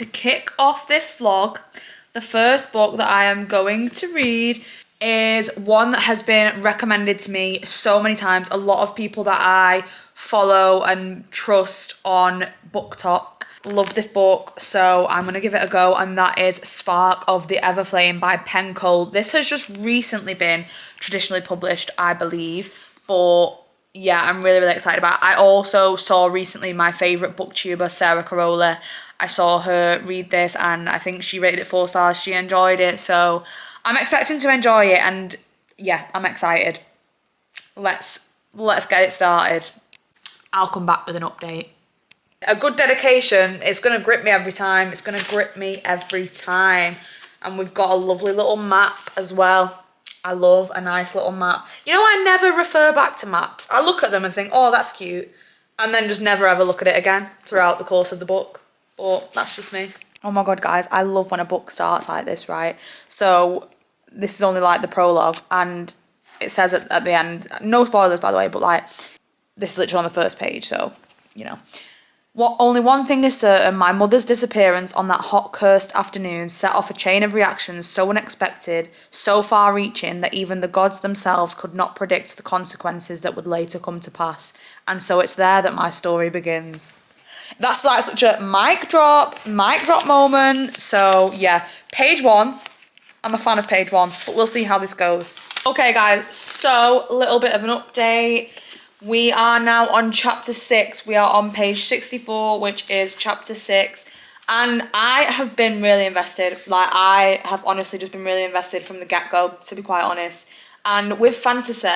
to kick off this vlog, the first book that I am going to read is one that has been recommended to me so many times. A lot of people that I follow and trust on BookTok love this book, so I'm gonna give it a go, and that is Spark of the Everflame by Pen Cole. This has just recently been traditionally published, I believe, but yeah, I'm really excited about it. I also saw recently my favourite booktuber, Sarah Carolla. I saw her read this and I think she rated it 4 stars. She enjoyed it, so I'm expecting to enjoy it, and yeah, I'm excited. Let's get it started. I'll come back with an update. A good dedication is going to grip me every time. It's going to grip me every time. And we've got a lovely little map as well. I love a nice little map. You know, I never refer back to maps. I look at them and think, oh, that's cute. And then just never ever look at it again throughout the course of the book. But that's just me. Oh my God, guys, I love when a book starts like this, right? So this is only like the prologue, and it says at the end, no spoilers by the way, but like this is literally on the first page, so, you know. Only one thing is certain, my mother's disappearance on that hot, cursed afternoon set off a chain of reactions so unexpected, so far-reaching that even the gods themselves could not predict the consequences that would later come to pass. And so it's there that my story begins. That's like such a mic drop moment. So yeah, page 1. I'm a fan of page 1, but we'll see how this goes. Okay guys, so a little bit of an update. We are now on chapter 6. We are on page 64, which is chapter 6. And I have been really invested. Like, I have honestly just been really invested from the get-go, to be quite honest. And with fantasy,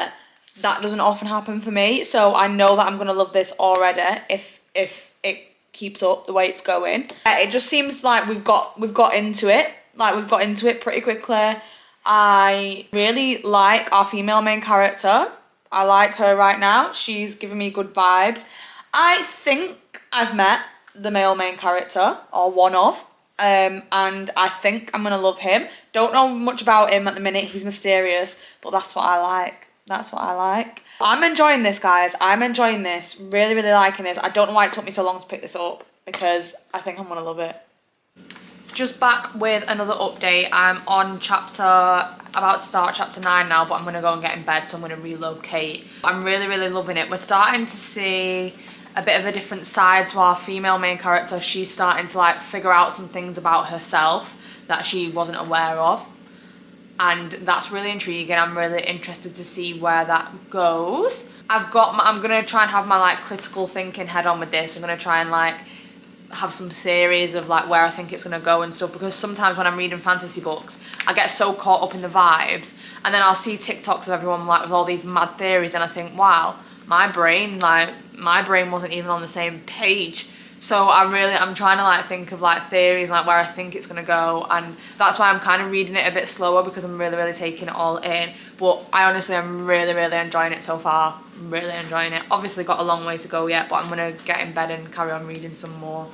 that doesn't often happen for me. So I know that I'm going to love this already if it keeps up the way it's going. It just seems like we've got into it. Like, we've got into it pretty quickly. I really like our female main character. I like her right now. She's giving me good vibes. I think I've met the male main character, or one of, and I think I'm gonna love him. Don't know much about him at the minute. He's mysterious, but that's what I like. That's what I like. I'm enjoying this, guys. I'm enjoying this. Really liking this. I don't know why it took me so long to pick this up, because I think I'm gonna love it. Just back with another update. I'm on about to start chapter 9 now, but I'm gonna go and get in bed, so I'm gonna relocate. I'm really loving it. We're starting to see a bit of a different side to our female main character. She's starting to like figure out some things about herself that she wasn't aware of, and that's really intriguing. I'm really interested to see where that goes. I'm gonna try and have my like critical thinking head on with this. I'm gonna try and like have some theories of like where I think it's gonna go and stuff, because sometimes when I'm reading fantasy books I get so caught up in the vibes, and then I'll see TikToks of everyone like with all these mad theories, and I think, wow, my brain wasn't even on the same page. So I'm trying to like think of like theories, like where I think it's gonna go, and that's why I'm kind of reading it a bit slower, because I'm really taking it all in. But I honestly am really enjoying it so far. I'm really enjoying it. Obviously got a long way to go yet, but I'm gonna get in bed and carry on reading some more.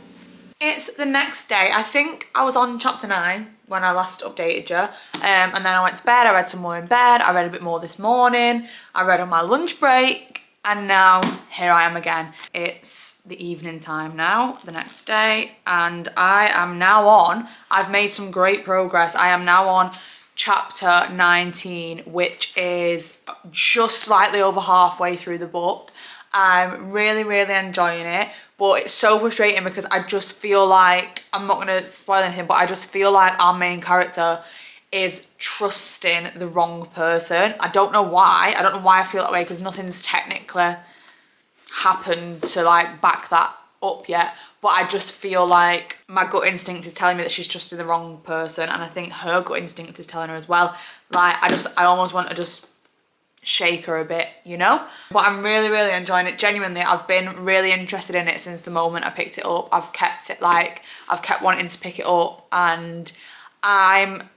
It's the next day. I think I was on chapter 9 when I last updated you, and then I went to bed. I read some more in bed. I read a bit more this morning. I read on my lunch break, and now here I am again. It's the evening time now, the next day, and I've made some great progress. I am now on chapter 19, which is just slightly over halfway through the book. I'm really enjoying it, but it's so frustrating because I just feel like, I'm not gonna spoil anything, but I just feel like our main character is trusting the wrong person. I don't know why. I don't know why I feel that way, because nothing's technically happened to like back that up yet, but I just feel like my gut instinct is telling me that she's trusting the wrong person, and I think her gut instinct is telling her as well. Like, I almost want to just shake her a bit, you know? But I'm really enjoying it. Genuinely, I've been really interested in it since the moment I picked it up. I've kept wanting to pick it up, and I'm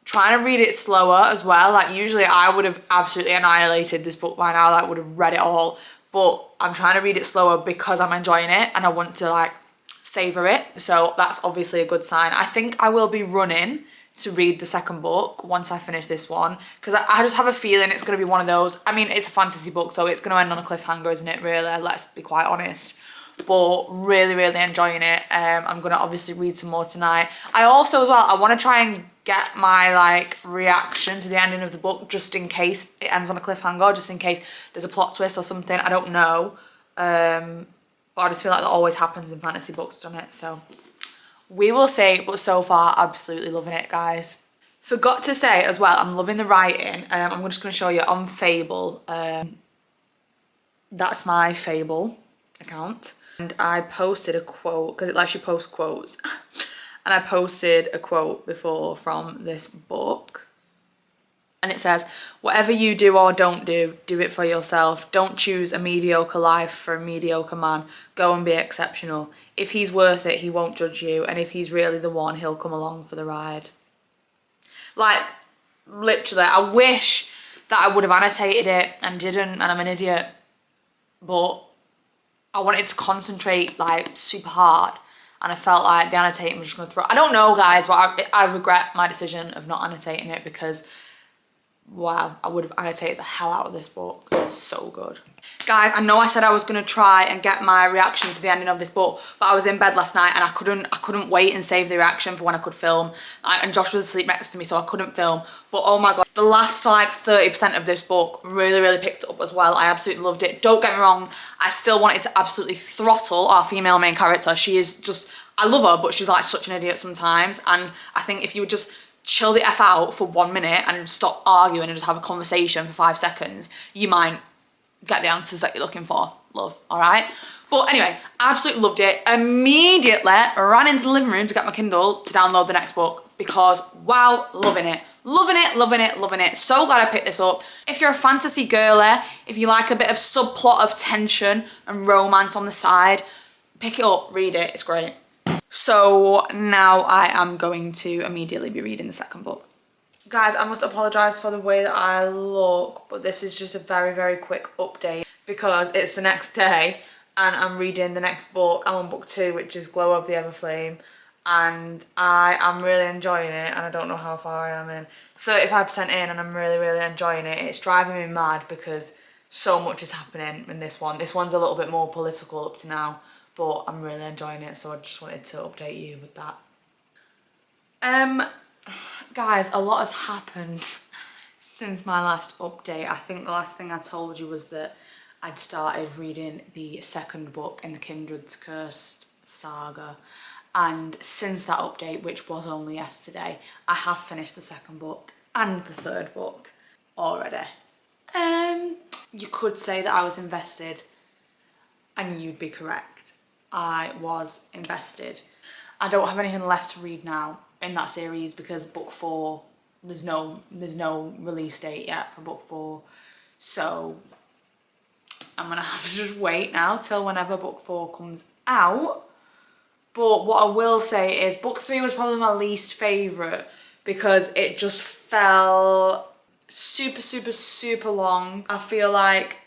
trying to read it slower as well. Like, usually I would have absolutely annihilated this book by now, like would have read it all, but I'm trying to read it slower because I'm enjoying it and I want to like savor it. So that's obviously a good sign. I think I will be running to read the second book once I finish this one, because I just have a feeling it's going to be one of those. I mean, it's a fantasy book, so it's going to end on a cliffhanger, isn't it, really? Let's be quite honest. but really, really enjoying it. I'm gonna obviously read some more tonight. I also as well, I want to try and get my like reaction to the ending of the book, just in case it ends on a cliffhanger, just in case there's a plot twist or something. I don't know, but I just feel like that always happens in fantasy books, doesn't it? So we will see, but so far absolutely loving it, guys. Forgot to say as well, I'm loving the writing. I'm just going to show you on Fable. That's my Fable account, and I posted a quote because it lets you post quotes. And I posted a quote before from this book. And it says, whatever you do or don't do, do it for yourself. Don't choose a mediocre life for a mediocre man. Go and be exceptional. If he's worth it, he won't judge you. And if he's really the one, he'll come along for the ride. Like, literally, I wish that I would have annotated it and didn't, and I'm an idiot. But I wanted to concentrate, like, super hard. And I felt like the annotating was just going to throw... I don't know, guys, but I regret my decision of not annotating it because, wow, I would have annotated the hell out of this book. It's so good. Guys, I know I said I was going to try and get my reaction to the ending of this book, but I was in bed last night and I couldn't wait and save the reaction for when I could film. And Josh was asleep next to me, so I couldn't film. But oh my God, the last like 30% of this book really, really picked up as well. I absolutely loved it. Don't get me wrong, I still wanted to absolutely throttle our female main character. She is just, I love her, but she's like such an idiot sometimes. And I think if you would just chill the F out for 1 minute and stop arguing and just have a conversation for 5 seconds, you might get the answers that you're looking for, love, all right? But anyway, absolutely loved it. Immediately ran into the living room to get my Kindle to download the next book because, wow, loving it. Loving it, loving it, loving it. So glad I picked this up. If you're a fantasy girly, if you like a bit of subplot of tension and romance on the side, pick it up, read it, it's great. So now I am going to immediately be reading the second book. Guys, I must apologise for the way that I look, but this is just a very, very quick update because it's the next day and I'm reading the next book. I'm on book 2, which is Glow of the Everflame, and I am really enjoying it, and I don't know how far I am in. 35% in, and I'm really, really enjoying it. It's driving me mad because so much is happening in this one. This one's a little bit more political up to now, but I'm really enjoying it, so I just wanted to update you with that. Guys, a lot has happened since my last update. I think the last thing I told you was that I'd started reading the second book in the Kindred's Cursed saga, and since that update, which was only yesterday, I have finished the second book and the third book already. You could say that I was invested, and you'd be correct. I was invested. I don't have anything left to read now in that series because book 4, there's no release date yet for book 4, so I'm gonna have to just wait now till whenever book 4 comes out. But what I will say is book 3 was probably my least favourite because it just felt super, super, super long. I feel like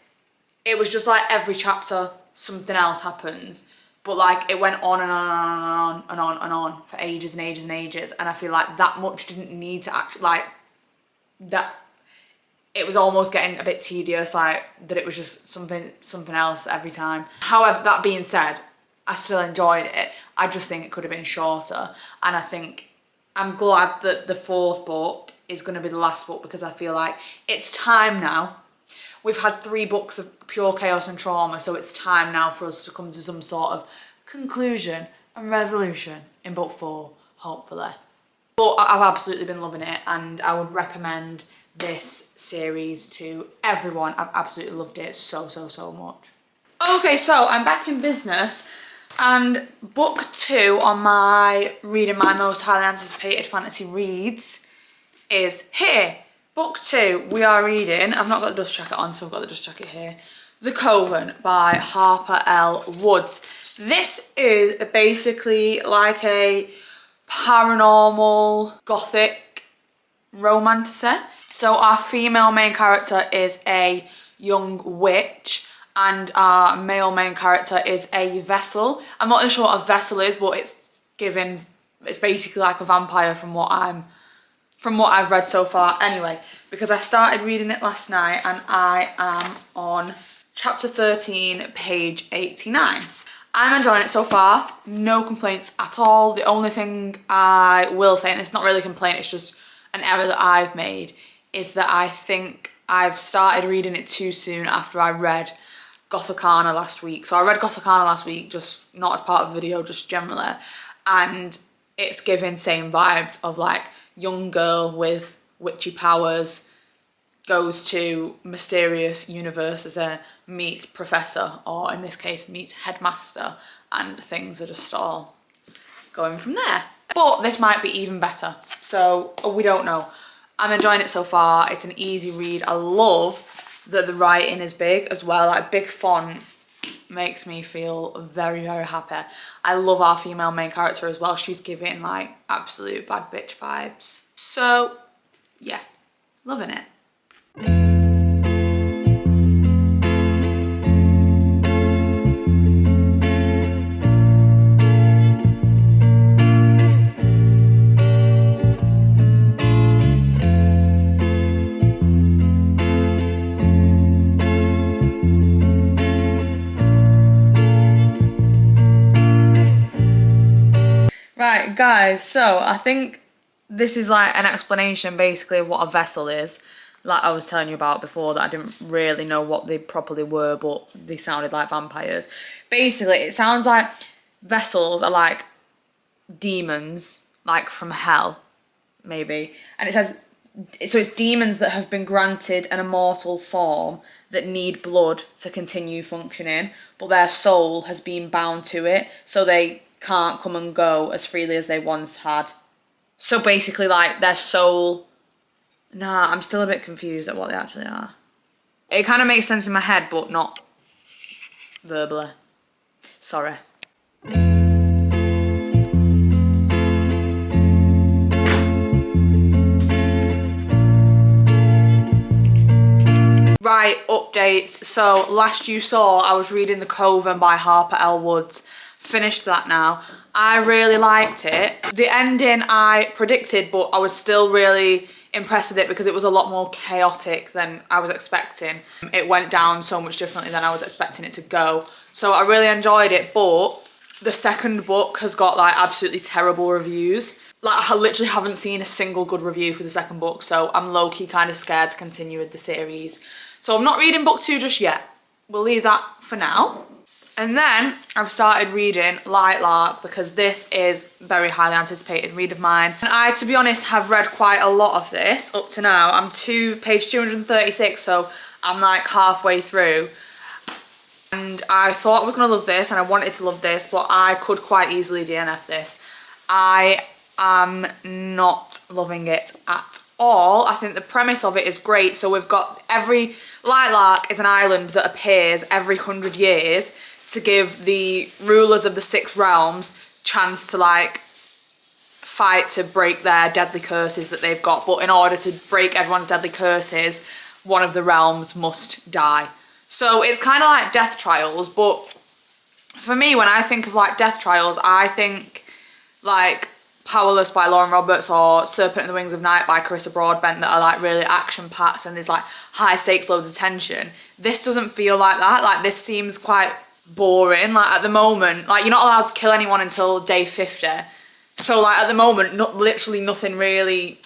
it was just like every chapter something else happens. But like it went on and on and on and on and on for ages and ages and ages. And I feel like that much didn't need to actually, like, that it was almost getting a bit tedious, like that it was just something else every time. However, that being said, I still enjoyed it. I just think it could have been shorter. And I think I'm glad that the 4th book is going to be the last book because I feel like it's time now. We've had 3 books of pure chaos and trauma, so it's time now for us to come to some sort of conclusion and resolution in book 4, hopefully. But I've absolutely been loving it, and I would recommend this series to everyone. I've absolutely loved it so, so, so much. Okay, so I'm back in business, and book 2 on my reading my most highly anticipated fantasy reads is here. Book 2, we are reading, I've not got the dust jacket on, so I've got the dust jacket here, The Coven by Harper L. Woods. This is basically like a paranormal, gothic romantasy. So our female main character is a young witch, and our male main character is a vessel. I'm not really sure what a vessel is, but it's basically like a vampire from what I've read so far anyway, because I started reading it last night and I am on chapter 13, page 89. I'm enjoying it so far. No complaints at all. The only thing I will say, and it's not really a complaint, it's just an error that I've made, is that I think I've started reading it too soon after I read Gothicana last week. So I read Gothicana last week, just not as part of the video, just generally. And it's giving same vibes of like young girl with witchy powers goes to mysterious universes and meets professor, or in this case meets headmaster, and things are just all going from there. But this might be even better, so we don't know. I'm enjoying it so far. It's an easy read. I love that the writing is big as well. Like big font makes me feel very, very happy. I love our female main character as well. She's giving like absolute bad bitch vibes. So yeah, loving it. Right, guys, so I think this is like an explanation basically of what a vessel is. Like I was telling you about before, that I didn't really know what they properly were, but they sounded like vampires. Basically, it sounds like vessels are like demons, like from hell, maybe. And it says, so it's demons that have been granted an immortal form that need blood to continue functioning, but their soul has been bound to it, so they can't come and go as freely as they once had. So basically like their soul... Nah, I'm still a bit confused at what they actually are. It kind of makes sense in my head, but not verbally. Sorry. Right, updates. So last you saw, I was reading The Coven by Harper L. Woods. Finished that now. I really liked it. The ending I predicted, but I was still really impressed with it because it was a lot more chaotic than I was expecting. It went down so much differently than I was expecting it to go. So I really enjoyed it, but the second book has got like absolutely terrible reviews. Like I literally haven't seen a single good review for the second book, so I'm low-key kind of scared to continue with the series. So I'm not reading book 2 just yet. We'll leave that for now. And then I've started reading Lightlark because this is very highly anticipated read of mine. And I, to be honest, have read quite a lot of this up to now. I'm page 236, so I'm like halfway through. And I thought I was gonna love this and I wanted to love this, but I could quite easily DNF this. I am not loving it at all. I think the premise of it is great. So we've got Lightlark is an island that appears every 100 years to give the rulers of the 6 realms chance to like fight to break their deadly curses that they've got. But in order to break everyone's deadly curses, one of the realms must die. So it's kind of like death trials, but for me, when I think of like death trials, I think like Powerless by Lauren Roberts or Serpent in the Wings of Night by Carissa Broadbent that are like really action-packed and there's like high stakes, loads of tension. This doesn't feel like that. Like this seems quite boring. Like at the moment, like you're not allowed to kill anyone until day 50. So like at the moment, literally nothing really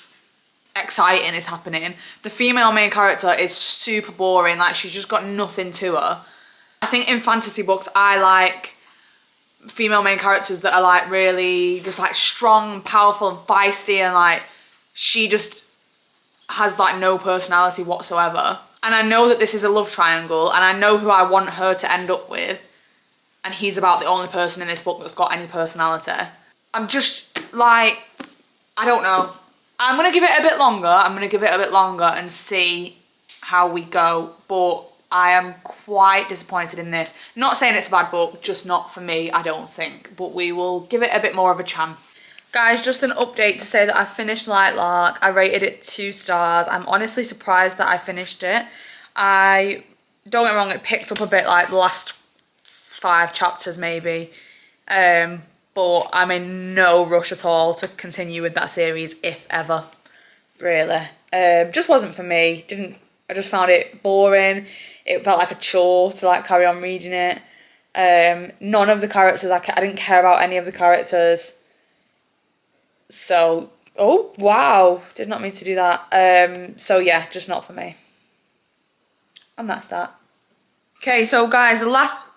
exciting is happening. The female main character is super boring. Like she's just got nothing to her. I think in fantasy books, I like female main characters that are like really just like strong, powerful and feisty, and like she just has like no personality whatsoever. And I know that this is a love triangle and I know who I want her to end up with, and he's about the only person in this book that's got any personality. I'm just like, I don't know. I'm gonna give it a bit longer. And see how we go, but I am quite disappointed in this. Not saying it's a bad book, just not for me, I don't think. But we will give it a bit more of a chance. Guys, just an update to say that I finished Lightlark. I rated it 2 stars. I'm honestly surprised that I finished it. Don't get me wrong, it picked up a bit like the last 5 chapters maybe. But I'm in no rush at all to continue with that series, if ever. Really. Just wasn't for me. I just found it boring. It felt like a chore to like carry on reading it. None of the characters, I didn't care about any of the characters. So, oh, wow. Did not mean to do that. So yeah, just not for me. And that's that. Okay, so guys, the last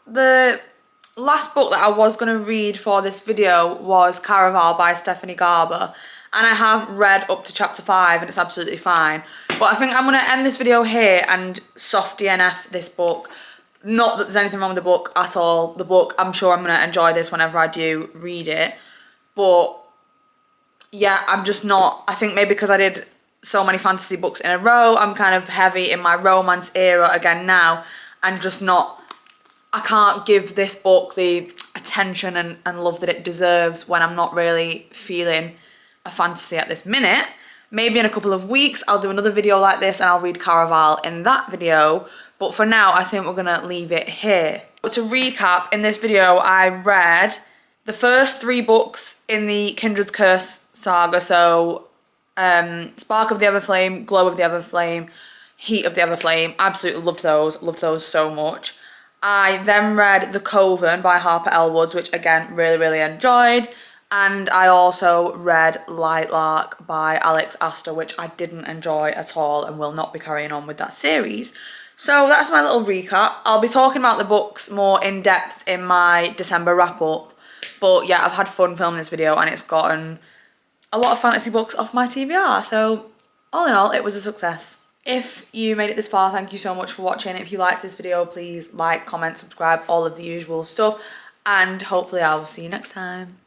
book that I was going to read for this video was Caraval by Stephanie Garber. And I have read up to chapter 5 and it's absolutely fine. But I think I'm going to end this video here and soft DNF this book. Not that there's anything wrong with the book at all. The book, I'm sure I'm going to enjoy this whenever I do read it. But yeah, I'm just not, I think maybe because I did so many fantasy books in a row, I'm kind of heavy in my romance era again now. And just not, I can't give this book the attention and love that it deserves when I'm not really feeling a fantasy at this minute. Maybe in a couple of weeks I'll do another video like this and I'll read Caraval in that video. But for now, I think we're going to leave it here. But to recap, in this video I read the first 3 books in the Kindred's Curse saga. So Spark of the Everflame, Glow of the Everflame, Heat of the Everflame. Absolutely loved those so much. I then read The Coven by Harper Elwoods, which again, really, really enjoyed. And I also read Lightlark by Alex Astor, which I didn't enjoy at all and will not be carrying on with that series. So that's my little recap. I'll be talking about the books more in depth in my December wrap up. But yeah, I've had fun filming this video and it's gotten a lot of fantasy books off my TBR. So all in all, it was a success. If you made it this far, thank you so much for watching. If you liked this video, please like, comment, subscribe, all of the usual stuff. And hopefully I will see you next time.